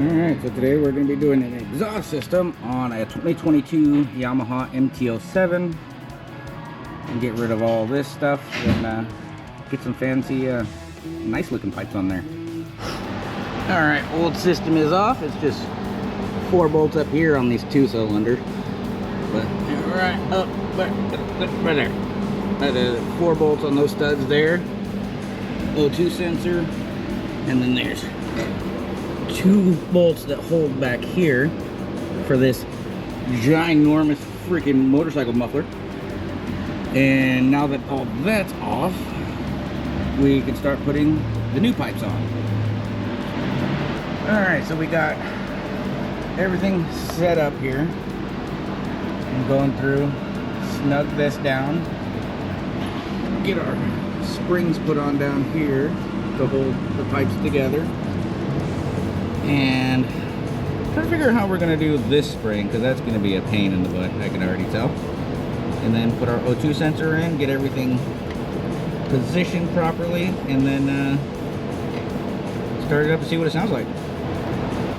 Alright, so today we're going to be doing an exhaust system on a 2022 Yamaha MT-07 and get rid of all this stuff and get some fancy, nice looking pipes on there. Alright, old system is off. It's just 4 bolts up here on these 2-cylinder. But right up, right there. That is 4 bolts on those studs there. O2 sensor, and then there's 2 bolts that hold back here for this ginormous freaking motorcycle muffler. And now that all that's off, we can start putting the new pipes on. Alright, so we got everything set up here. I'm going through, snug this down, get our springs put on down here to hold the pipes together. And try to figure out how we're going to do this spring, because that's going to be a pain in the butt, I can already tell. And then put our O2 sensor in, get everything positioned properly, and then start it up and see what it sounds like.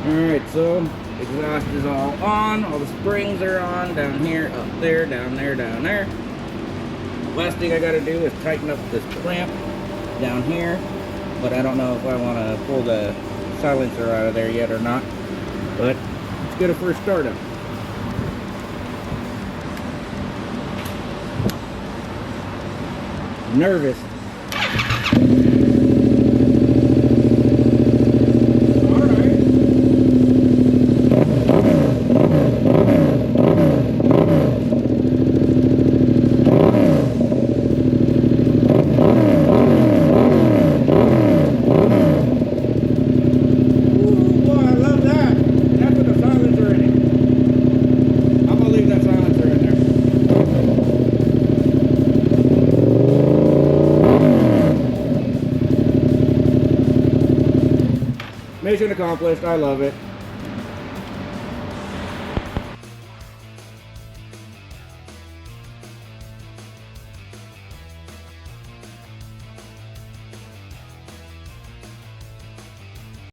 Alright, so exhaust is all on, all the springs are on, down here, up there, down there, down there. Last thing I got to do is tighten up this clamp down here, but I don't know if I want to pull the silencer out of there yet or not, but let's get a first startup. Nervous. Mission accomplished. I love it.